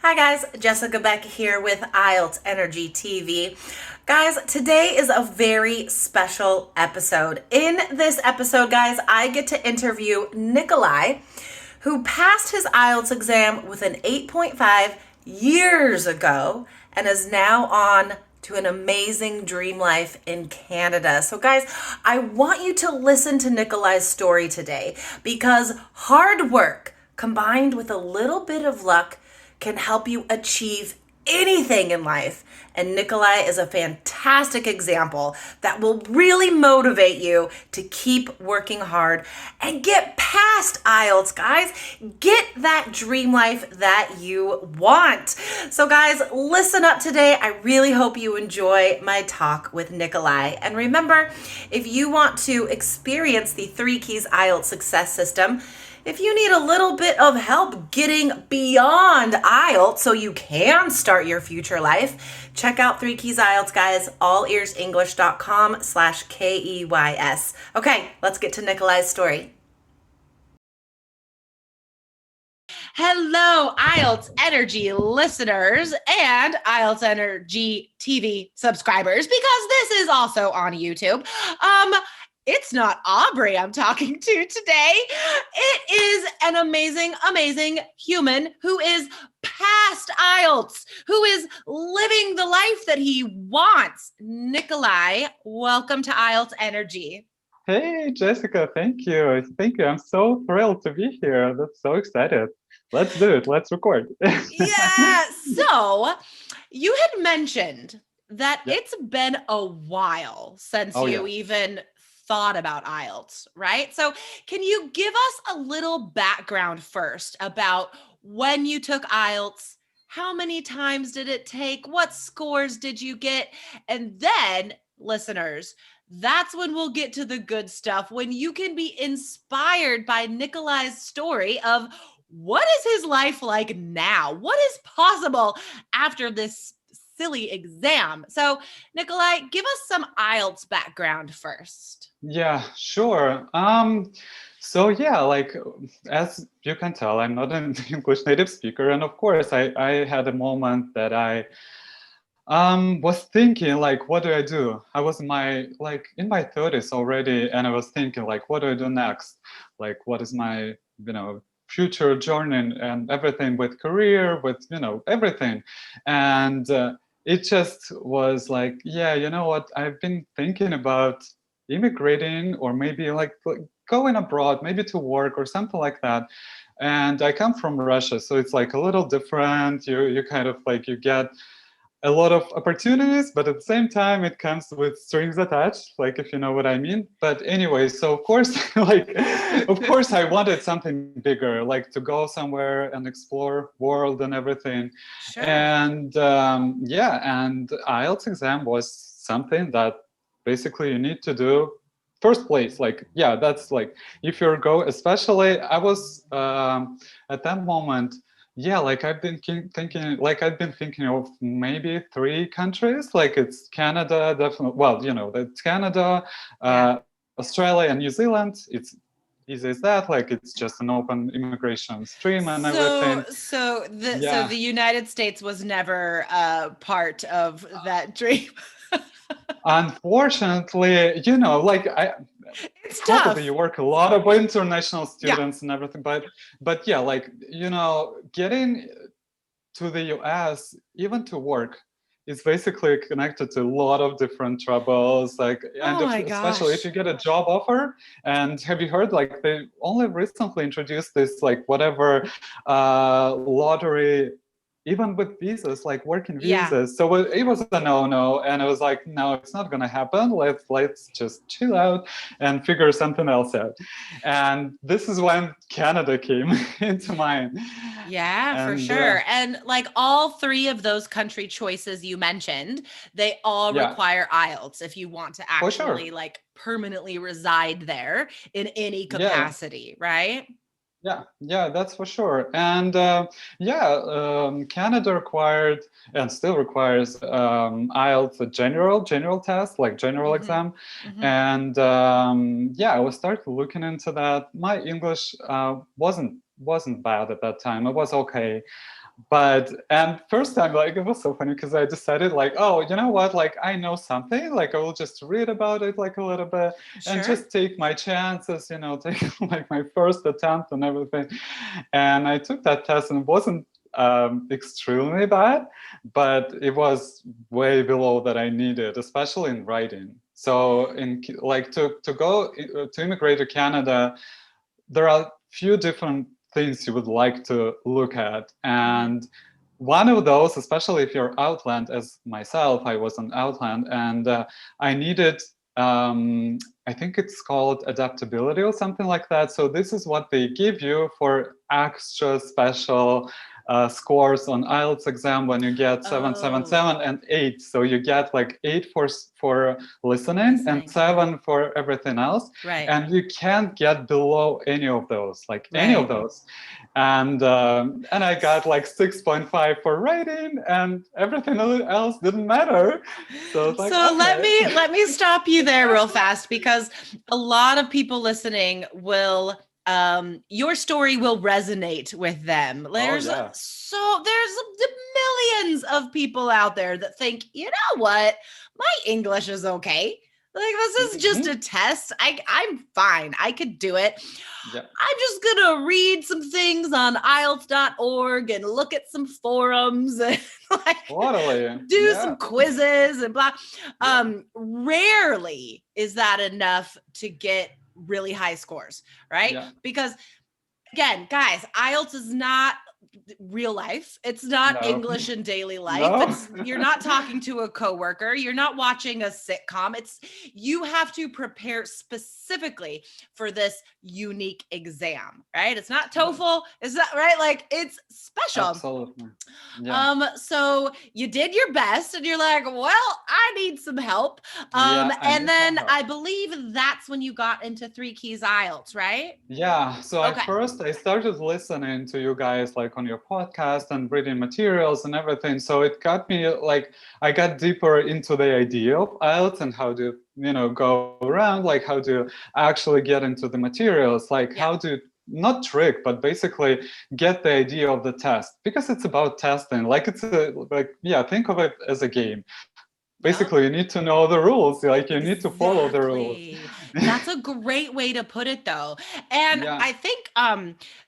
Hi guys, Jessica Beck here with IELTS Energy TV. Guys, today is a very special episode. In this episode, guys, I get to interview Nikolay, who passed his IELTS exam with an 8.5 years ago and is now on to an amazing dream life in Canada. So guys, I want you to listen to Nikolay's story today because hard work combined with a little bit of luck can help you achieve anything in life. And Nikolay is a fantastic example that will really motivate you to keep working hard and get past IELTS, guys. Get that dream life that you want. So guys, listen up today. I really hope you enjoy my talk with Nikolay. And remember, if you want to experience the 3 Keys IELTS success system, if you need a little bit of help getting beyond IELTS so you can start your future life, check out 3 Keys IELTS, guys, allearsenglish.com/KEYS. Okay, let's get to Nikolay's story. Hello, IELTS Energy listeners and IELTS Energy TV subscribers, because this is also on YouTube. It's not Aubrey I'm talking to today. It is an amazing human who is past IELTS, who is living the life that he wants. Nikolay, welcome to IELTS Energy. Hey, Jessica, thank you. Thank you. I'm so thrilled to be here. I'm so excited. Let's do it. Let's record. Yeah. So you had mentioned that it's been a while since you even thought about IELTS, right? So can you give us a little background first about when you took IELTS? How many times did it take? What scores did you get? And then, listeners, that's when we'll get to the good stuff, when you can be inspired by Nikolay's story of what is his life like now? What is possible after this silly exam? So, Nikolay, give us some IELTS background first. Yeah, sure. So yeah, like as you can tell, I'm not an English native speaker, and of course, I had a moment that I was thinking like, what do I do? I was in my 30s already, and I was thinking like, what do I do next? Like, what is my future journey and everything with career, with everything, and it just was like, yeah, you know what? I've been thinking about immigrating or maybe like going abroad, maybe to work or something like that. And I come from Russia, so it's like a little different. You kind of like you get a lot of opportunities, but at the same time it comes with strings attached, like if you know what I mean. But anyway, so of course of course I wanted something bigger, like to go somewhere and explore world and everything. Sure. And yeah, and IELTS exam was something that basically you need to do first place. Like, yeah, that's like if you're especially I was at that moment, yeah, like I've been thinking of maybe 3 countries. Like it's Canada, definitely. Well, it's Canada, Australia, and New Zealand. It's easy as that. Like it's just an open immigration stream and everything. So the United States was never part of that dream. Unfortunately, like it's probably tough. you work a lot of international students and everything, but yeah, like getting to the US, even to work, is basically connected to a lot of different troubles. Like, and especially if you get a job offer. And have you heard, like, they only recently introduced this, like, whatever lottery, even with visas, like working visas. So it was a no-no, and I was like, no, it's not gonna happen. Let's just chill out and figure something else out. And this is when Canada came into mind. Yeah, for sure. And like all 3 of those country choices you mentioned, they all require IELTS if you want to actually like permanently reside there in any capacity, right? Yeah, that's for sure. And Canada required and still requires IELTS, a general test, like general exam. And yeah, I was started looking into that. My English wasn't bad at that time. It was okay. And first time, like, it was so funny because I decided, like, oh, you know what, like, I know something, like, I will just read about it like a little bit and Sure. just take my chances, take like my first attempt and everything. And I took that test, and it wasn't extremely bad, but it was way below that I needed, especially in writing. So in like to go to immigrate to Canada, there are few different things you would like to look at. And one of those, especially if you're Outland, as myself, I was on Outland, and I needed, I think it's called adaptability or something like that. So this is what they give you for extra special scores on IELTS exam when you get Oh, 777 and 8. So you get like 8 for listening and listening. 7 for everything else. Right. And you can't get below any of those, like any of Right. those. And I got like 6.5 for writing, and everything else didn't matter. So it's like, So okay. let me stop you there real fast, because a lot of people listening will your story will resonate with them. Oh There's yeah. millions of people out there that think, you know what, my English is okay. Like, this is just a test. I'm fine. I could do it. Yeah. I'm just gonna read some things on IELTS.org and look at some forums and like Totally. do Yeah. some quizzes and blah. Yeah. Rarely is that enough to get really high scores, right? Yeah. Because again, guys, IELTS is not real life. It's not No. English in daily life. No. You're not talking to a coworker. You're not watching a sitcom. You have to prepare specifically for this unique exam, right? It's not TOEFL. It's not right. Like, it's special. Absolutely. Yeah. So you did your best and you're like, well, I need some help. Yeah, I And need some then help. I believe that's when you got into Three Keys IELTS, right? Yeah, so Okay. at first I started listening to you guys like on your podcast and reading materials and everything. So it got me like, I got deeper into the idea of IELTS and how to, go around, like how to actually get into the materials, like how to not trick, but basically get the idea of the test, because it's about testing. Like think of it as a game. Basically, you need to know the rules. Like, you need to follow the rules. That's a great way to put it, though. And Yeah. I think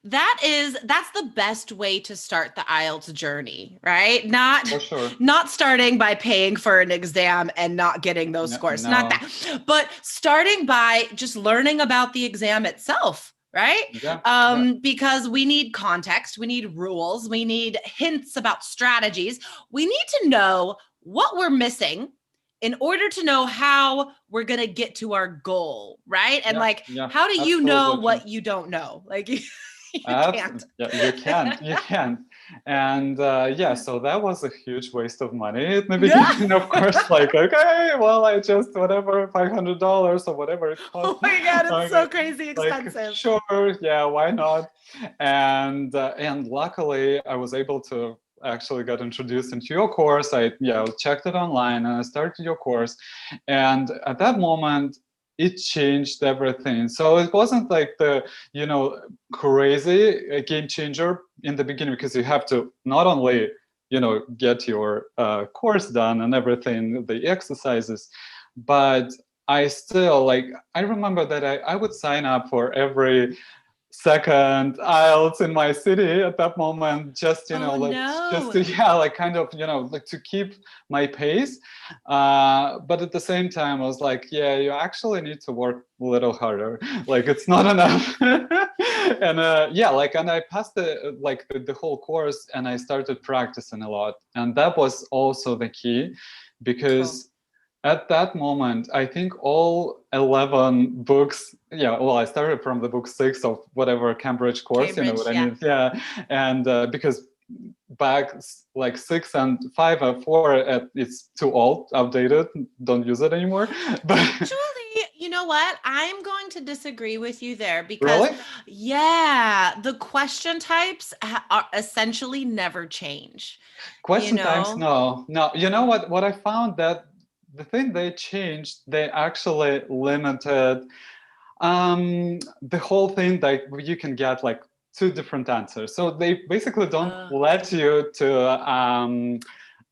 that's the best way to start the IELTS journey, right? For sure. Not starting by paying for an exam and not getting those scores. No. Not that. But starting by just learning about the exam itself. Right? Yeah. Because we need context, we need rules, we need hints about strategies. We need to know what we're missing in order to know how we're going to get to our goal, right? And how do you know what you don't know? Like, you can't. Yeah, you can't. And so that was a huge waste of money at the beginning. Of course, like, okay, well, I just whatever, $500 or whatever it costs. Oh my God, it's so crazy expensive. Like, sure, yeah, why not? And luckily, I was able to actually got introduced into your course. I checked it online and I started your course. And at that moment, it changed everything. So it wasn't like the, crazy game changer in the beginning, because you have to not only, get your course done and everything, the exercises, but I still I remember that I would sign up for every second IELTS in my city at that moment, just kind of to keep my pace, but at the same time I was like, you actually need to work a little harder, like it's not enough. And and I passed the whole course, and I started practicing a lot, and that was also the key, because at that moment, I think all 11 books, I started from the book 6 of whatever Cambridge course, you know what I mean? Yeah. And because back 6 and 5 and 4, it's too old, outdated, don't use it anymore. But actually, you know what? I'm going to disagree with you there, because the question types are essentially never change. Question types, no. You know what I found, that the thing they changed, they actually limited the whole thing, that you can get two different answers. So they basically don't Uh, let you to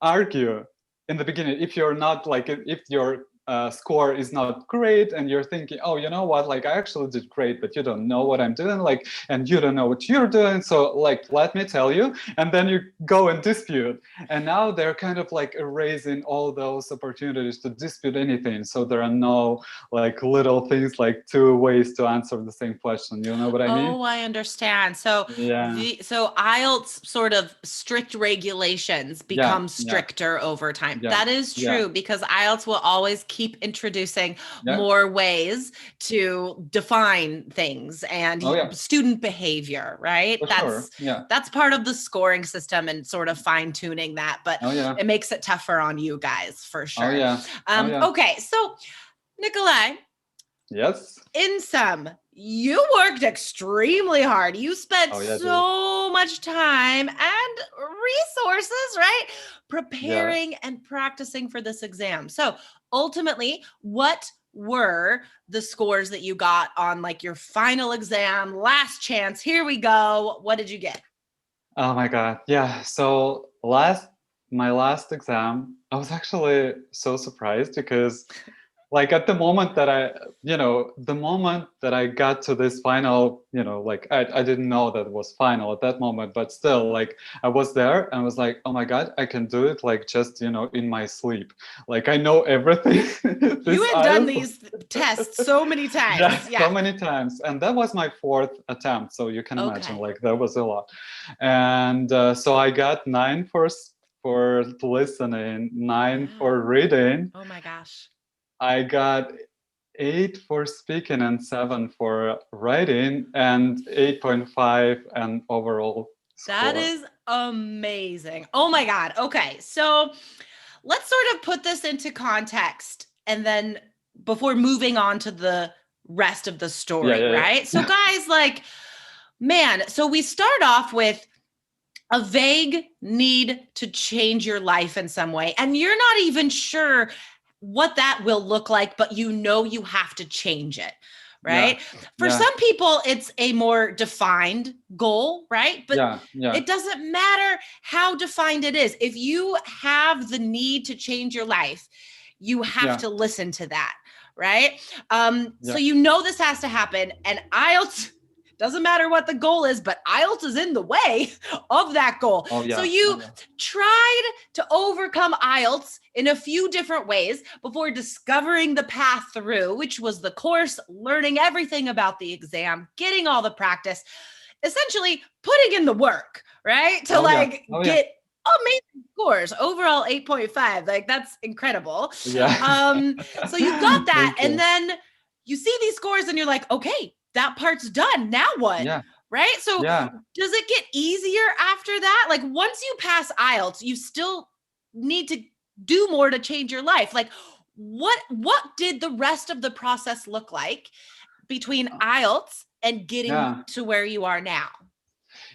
argue in the beginning if you're not like if your score is not great and you're thinking, oh, you know what, like I actually did great, but you don't know what I'm doing, like, and you don't know what you're doing, so like let me tell you, and then you go and dispute. And now they're kind of like erasing all those opportunities to dispute anything, so there are no like little things like two ways to answer the same question, you know what I mean? Oh, I understand. So Yeah, IELTS sort of strict regulations yeah, become yeah, stricter over time. yeah, That is yeah, true because IELTS will always keep introducing yeah, more ways to define things and oh yeah, student behavior, right? for sure, yeah, That's part of the scoring system and sort of fine tuning that, but oh yeah, it makes it tougher on you guys for oh sure. yeah, oh yeah, Okay, so Nikolay, yes, in sum, you worked extremely hard. You spent oh yeah, dude, so much time and resources, right? yeah. Preparing and practicing for this exam. So ultimately, what were the scores that you got on like your final exam, last chance? Here we go. What did you get? Oh my God. Yeah. So my last exam, I was actually so surprised because like at the moment that the moment that I got to this final, like I didn't know that it was final at that moment, but still like I was there and was like, oh my God, I can do it like just, in my sleep. Like I know everything. You This had done IELTS. these tests so many Yeah, times. so Yeah. many times. And that was my fourth attempt. So you can imagine Okay. like that was a lot. And so I got 9 for listening, 9 Wow. for reading. Oh my gosh. I got 8 for speaking and 7 for writing and 8.5 an overall That score. is amazing. Oh my God. Okay. So let's sort of put this into context and then before moving on to the rest of the Yeah, story, yeah, right? So, yeah. guys, like, man, so we start off with a vague need to change your life in some way, and you're not even sure what that will look like, but you know you have to change it, Yeah, right? For yeah, some people, it's a more defined goal, right? But yeah, yeah, it doesn't matter how defined it is. If you have the need to change your life, you have yeah, to listen to that, right? So yeah. you know this has to happen, and IELTS doesn't matter what the goal is, but IELTS is in the way of that goal. Oh So yeah, oh you yeah. tried to overcome IELTS in a few different ways before discovering the path through, which was the course, learning everything about the exam, getting all the practice, essentially putting in the work, right? To Oh yeah, like oh yeah, get amazing scores, overall 8.5. Like that's incredible. yeah. So you got that, Thank and you. then you see these scores and you're like, okay, that part's done. Now what? Yeah, Right? So yeah, does it get easier after that? Like once you pass IELTS, you still need to do more to change your life. Like what did the rest of the process look like between IELTS and getting yeah. to where you are now?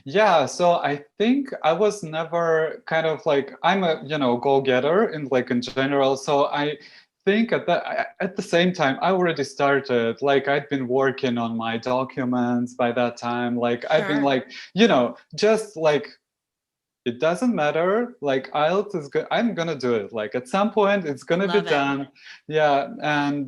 Yeah, so I think I was never kind of like I'm a go-getter in general. So I think at the same time I already started like I'd been working on my documents by that time. Like I'd been Sure. like just like it doesn't matter. Like IELTS is good. I'm gonna do it. Like at some point it's gonna be Love it. done. Yeah, and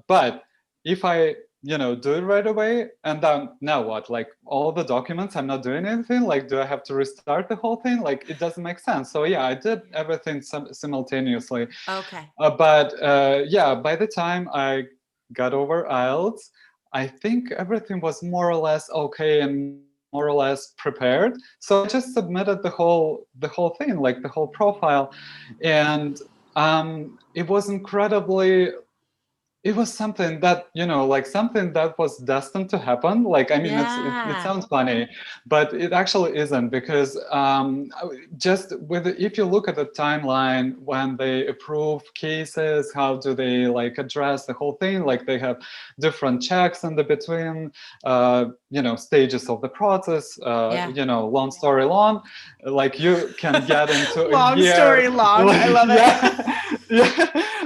but if I do it right away, and then now what? Like all the documents, I'm not doing anything. Like do I have to restart the whole thing? Like it doesn't make sense. So yeah, I did everything simultaneously. Okay. But yeah, by the time I got over IELTS, I think everything was more or less okay and more or less prepared. So I just submitted the whole thing, like the whole profile, and it was incredibly it was something that like something that was destined to happen. Like I mean it Yeah. sounds funny, but it actually isn't, because just with if you look at the timeline when they approve cases, how do they like address the whole thing? Like they have different checks in the between stages of the process. Yeah. Long story long, like you can get into a Long year story long. I like love it. yeah yeah,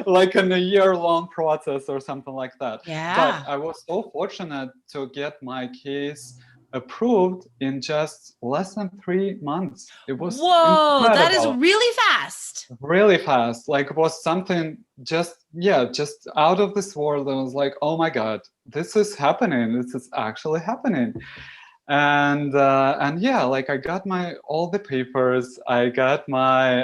like in a year-long process or something like that. But Yeah. I was so fortunate to get my case approved in just less than 3 months. It was Whoa, that is incredible. really fast. Really fast. Like, it was something just out of this world. I was like, oh my God, this is happening. This is actually happening. And yeah, like, I got my all the papers. I got my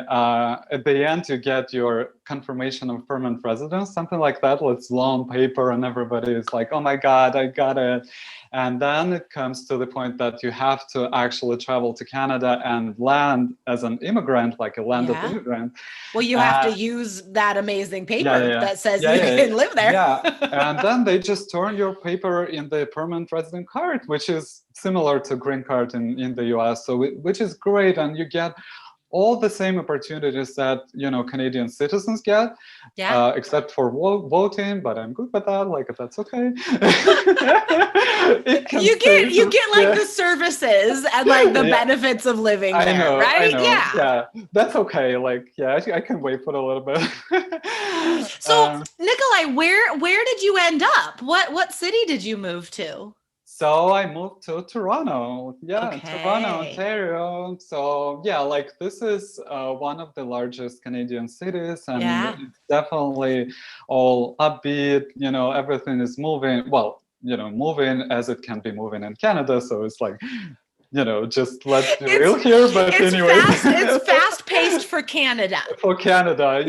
at the end you get your confirmation of permanent residence, something like that. It's long paper, and everybody is like, oh my God, I got it. And then it comes to the point that you have to actually travel to Canada and land as an immigrant, like a landed Yeah. immigrant. Well, you have to use that amazing paper that says you Yeah, can live there. yeah. And then they just turn your paper in the permanent resident card, which is similar to green card in the US. So which is great, and you get all the same opportunities that Canadian citizens get, except for voting. But I'm good with that. Like, that's okay. You get like the services and like the benefits of living there, right? I know. Yeah, that's okay. Like, yeah, I can wait for a little bit. So, Nikolay, where did you end up? What city did you move to? So I moved to Toronto. Yeah, Toronto, Ontario. So yeah, like, this is one of the largest Canadian cities, and it's definitely all upbeat. Everything is moving. Well, moving as it can be moving in Canada. So it's like, just let's be real here. But anyway, it's fast-paced for Canada. For Canada,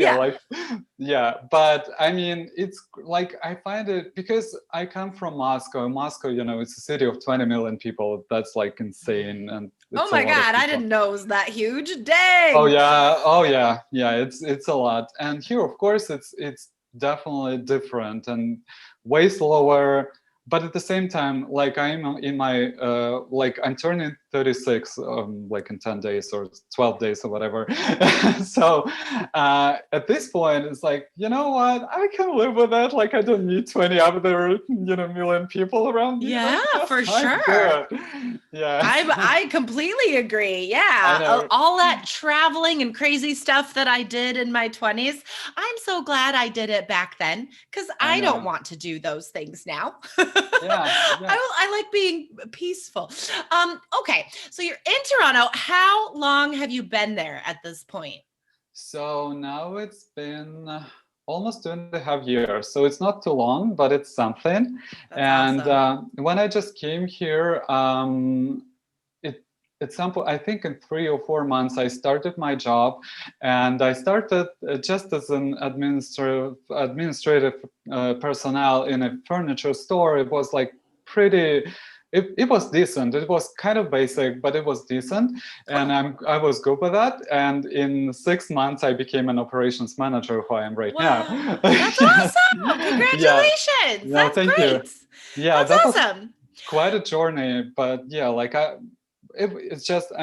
yeah. But I mean, it's like, I find it, because I come from Moscow. Moscow, it's a city of 20 million people. That's like insane. And oh my God, I didn't know it was that huge. Dang. Oh yeah. It's a lot. And here, of course, it's definitely different and way slower. But at the same time, like, I'm in my like, I'm turning 36 like in 10 days or 12 days or whatever. So at this point, it's like, you know what, I can live with that. Like, I don't need 20 other million people around me. Yeah, like, for sure. Yeah, I completely agree. Yeah, all that traveling and crazy stuff that I did in my 20s, I'm so glad I did it back then, because I don't want to do those things now. I like being peaceful. Okay, so you're in Toronto. How long have you been there at this point? So now it's been almost 2.5 years. So it's not too long, but it's something. That's awesome. When I just came here, at some point, I think in 3 or 4 months, I started my job, and I started just as an administrative personnel in a furniture store. It was like pretty. It was decent. It was kind of basic, but it was decent, and I was good with that. And in 6 months, I became an operations manager, who I am right now. That's awesome! Congratulations! That's thank great. You. Yeah, that's awesome. Quite a journey, but yeah, like, it's just,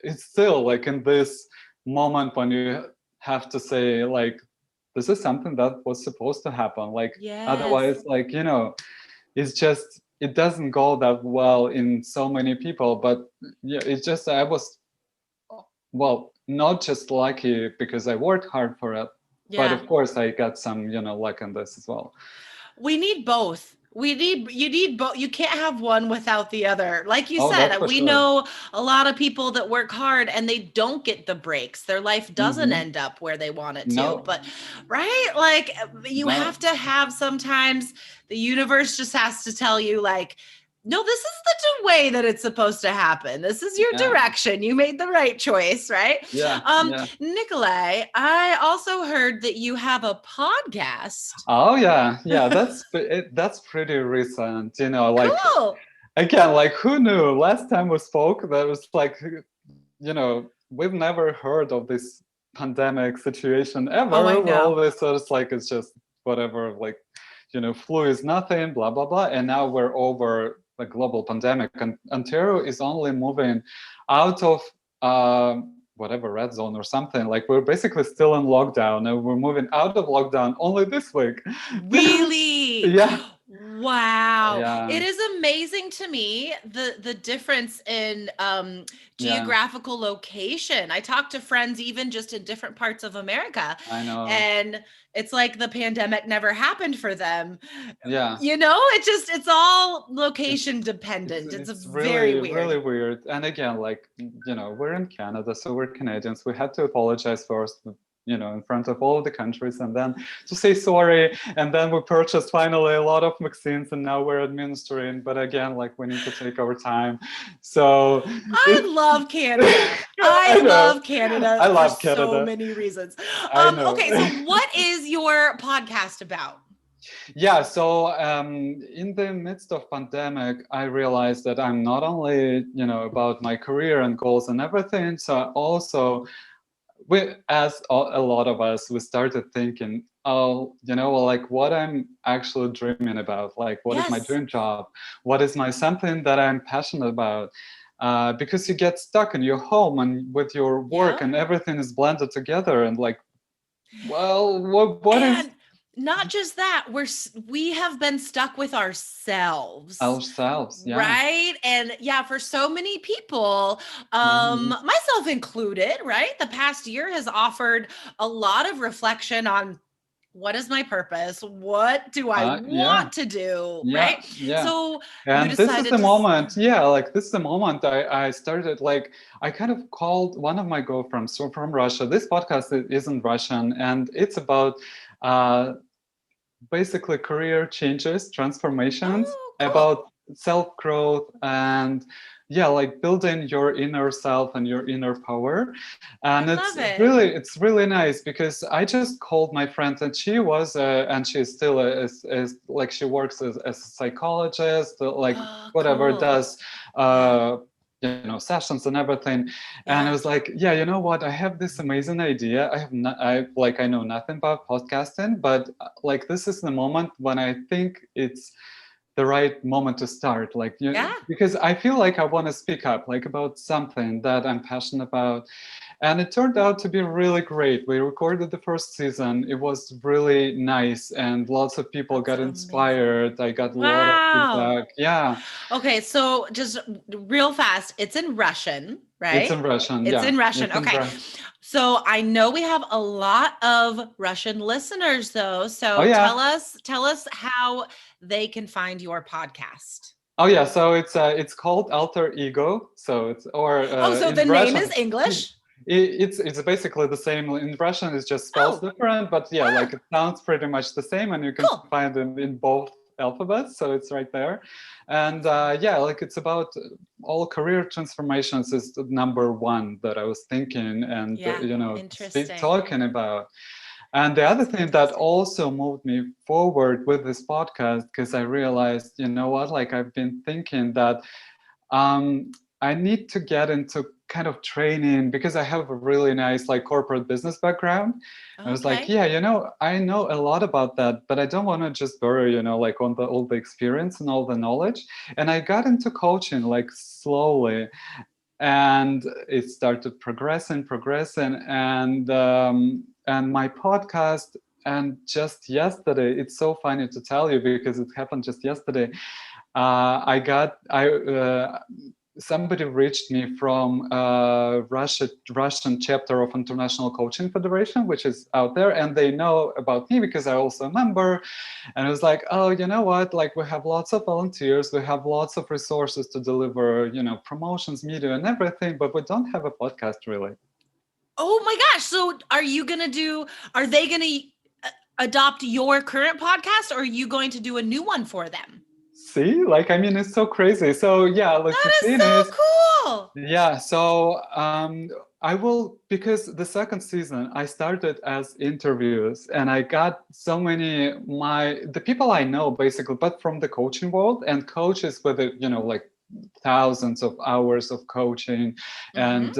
it's still like in this moment when you have to say, like, this is something that was supposed to happen. Like, otherwise, like, it's just, it doesn't go that well in so many people. But yeah, it's just, I was, well, not just lucky because I worked hard for it, but of course I got some, luck in this as well. We need both. You need both. You can't have one without the other. Like you said, we know a lot of people that work hard and they don't get the breaks. Their life doesn't end up where they want it to. But right? Like, you have to have, sometimes the universe just has to tell you, like, no, this is the way that it's supposed to happen. This is your direction. You made the right choice, right? Nikolay, I also heard that you have a podcast. Oh yeah, that's pretty recent. Like, cool. Again, like, who knew? Last time we spoke, that was like, we've never heard of this pandemic situation ever. We're always sort of like, it's just whatever. Like, flu is nothing, blah blah blah, and now we're over a global pandemic, and Ontario is only moving out of whatever red zone or something. Like, we're basically still in lockdown, and we're moving out of lockdown only this week. Really? Yeah. Wow. Yeah. It is amazing to me the difference in geographical location. I talk to friends even just in different parts of America, I know. and it's like the pandemic never happened for them. Yeah. It's all location dependent. It's very really, weird. really weird. And again, like, we're in Canada, so we're Canadians. We had to apologize first, in front of all of the countries, and then to say sorry. And then we purchased finally a lot of vaccines, and now we're administering. But again, like, we need to take our time. So I love Canada. I love Canada I love for so Canada. many reasons. I know. Okay, so what is your podcast about? Yeah, so in the midst of pandemic, I realized that I'm not only, about my career and goals and everything. So also, as a lot of us, we started thinking, oh, like, what I'm actually dreaming about, like, what is my dream job? What is my something that I'm passionate about? Because you get stuck in your home and with your work, and everything is blended together, and like, well, what is not just that, we have been stuck with ourselves, yeah. Right. And for so many people, myself included, right? The past year has offered a lot of reflection on what is my purpose? What do I want to do? Right. Yeah. So and this is the moment. This is the moment I started, like, I kind of called one of my girlfriends from Russia. This podcast isn't Russian, and it's about basically career changes, transformations, about self-growth, and like building your inner self and your inner power. And it's really nice, because I just called my friend, and she was and she's still like, she works as a psychologist, like, whatever, does sessions and everything. And I was like, you know what, I have this amazing idea. I know nothing about podcasting, but like, this is the moment when I think it's the right moment to start, like, because I feel like I want to speak up, like, about something that I'm passionate about. And it turned out to be really great. We recorded the first season. It was really nice, and lots of people got inspired. I got a lot of feedback. Yeah. Okay, so just real fast, it's in Russian, right? It's in Russian. It's in Russian. Okay. So I know we have a lot of Russian listeners, though. So tell us how they can find your podcast. Oh yeah, so it's called Alter Ego. So it's so the Russian, name is English. It's basically the same. In Russian, it's just spells different, but like, it sounds pretty much the same, and you can find it in both alphabets, so it's right there. And like, it's about all career transformations is the number one that I was thinking and talking about. And the other thing that also moved me forward with this podcast, because I realized, like, I've been thinking that I need to get into kind of training, because I have a really nice, like, corporate business background. I was like, I know a lot about that, but I don't want to just bury, like, on all the experience and all the knowledge. And I got into coaching, like, slowly, and it started progressing, and my podcast. And just yesterday, it's so funny to tell you, because it happened just yesterday. Somebody reached me from Russian chapter of International Coaching Federation, which is out there, and they know about me because I also a member. And it was like, oh, you know what? Like, we have lots of volunteers, we have lots of resources to deliver, promotions, media, and everything, but we don't have a podcast, really. Oh my gosh! So, are they gonna adopt your current podcast, or are you going to do a new one for them? See, like, I mean, it's so crazy. So like, that is so cool. Yeah, so I will, because the second season I started as interviews, and I got so many the people I know, basically, but from the coaching world, and coaches with like thousands of hours of coaching, and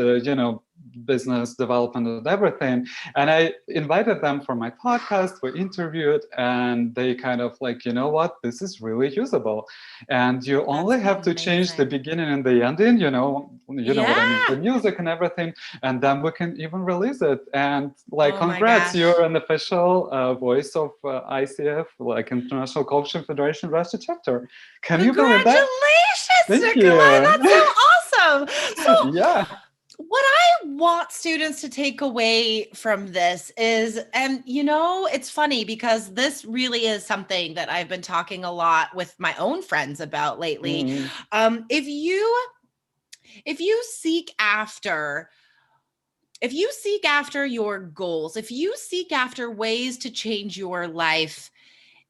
business development and everything. And I invited them for my podcast. We interviewed, and they kind of like, you know what, this is really usable. And you only have to change the beginning and the ending, you know what I mean, the music and everything, and then we can even release it. And like, congrats, you're an official voice of ICF, like International Coaching Federation Russia chapter. Can you believe that? Congratulations, Nikolay. That's so awesome. So yeah. What I want students to take away from this is, and you know, it's funny because this really is something that I've been talking a lot with my own friends about lately. Mm-hmm. If you seek after your goals, if you seek after ways to change your life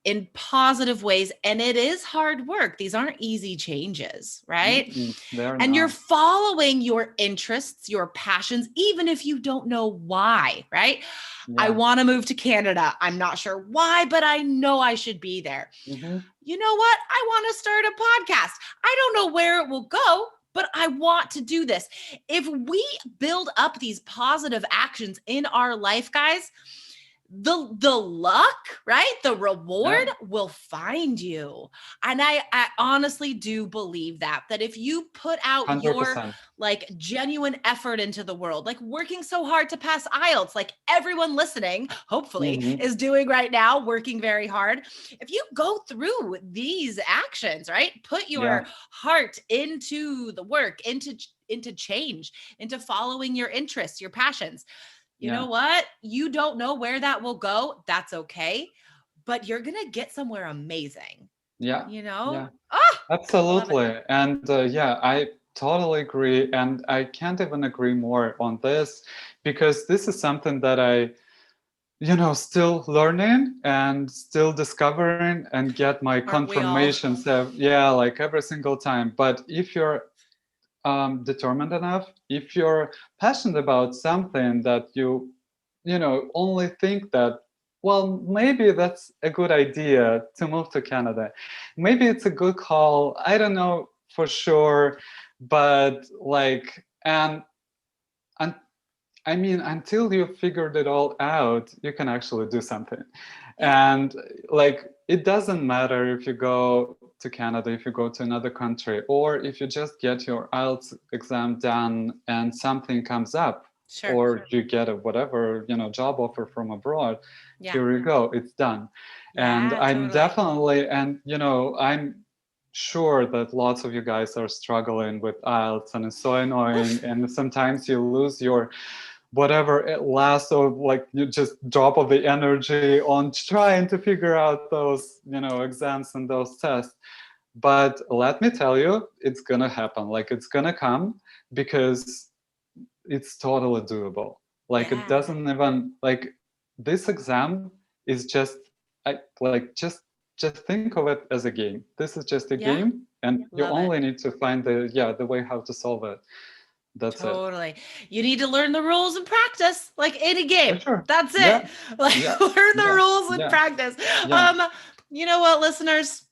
in positive ways, and it is hard work. These aren't easy changes, right? And you're following your interests, your passions, even if you don't know why, right? Yeah. I want to move to Canada. I'm not sure why, but I know I should be there. Mm-hmm. You know what? I want to start a podcast. I don't know where it will go, but I want to do this. If we build up these positive actions in our life, guys, the luck, right? The reward will find you. And I honestly do believe that if you put out 100%. Your like genuine effort into the world, like working so hard to pass IELTS, like everyone listening, hopefully is doing right now, working very hard. If you go through these actions, right? Put your heart into the work, into change, into following your interests, your passions. You know what? You don't know where that will go. That's okay. But you're going to get somewhere amazing. Yeah. You know? Yeah. Absolutely. And I totally agree. And I can't even agree more on this, because this is something that I, still learning and still discovering and get my confirmations. Like every single time. But if you're determined enough, if you're passionate about something that you only think that, well, maybe that's a good idea to move to Canada, maybe it's a good call, I don't know for sure, but like, and I mean, until you figured it all out, you can actually do something. And like, it doesn't matter if you go to Canada, if you go to another country, or if you just get your IELTS exam done and something comes up, or you get a whatever, job offer from abroad, here you go, it's done. And I'm definitely, and I'm sure that lots of you guys are struggling with IELTS, and it's so annoying. And sometimes you lose your whatever last of like you just drop of the energy on trying to figure out those exams and those tests. But let me tell you, it's gonna happen. Like, it's gonna come, because it's totally doable. Like, it doesn't even, like, this exam is just just think of it as a game. This is just a game, and you only need to find the way how to solve it. That's totally. You need to learn the rules and practice, like any game. Sure. That's it. Learn the rules and practice. You know what, listeners?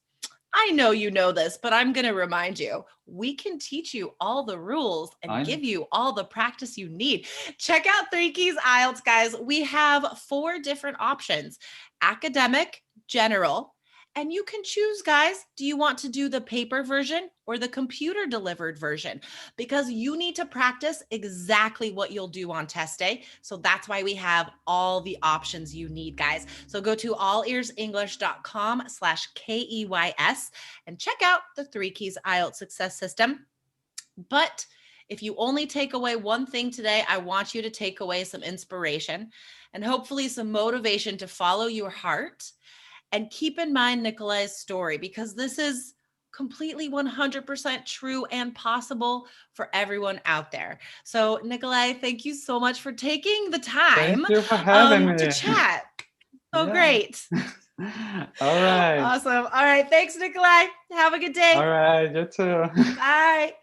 I know you know this, but I'm going to remind you, we can teach you all the rules and give you all the practice you need. Check out 3 Keys IELTS, guys. We have 4 different options: academic, general, and you can choose, guys, do you want to do the paper version or the computer delivered version? Because you need to practice exactly what you'll do on test day. So that's why we have all the options you need, guys. So go to allearsenglish.com/KEYS and check out the 3 Keys IELTS Success System. But if you only take away one thing today, I want you to take away some inspiration and hopefully some motivation to follow your heart. And keep in mind Nikolay's story, because this is completely 100% true and possible for everyone out there. So Nikolay, thank you so much for taking the time Thank you for having me. To chat. So great. All right. Awesome. All right. Thanks, Nikolay. Have a good day. All right. You too. Bye.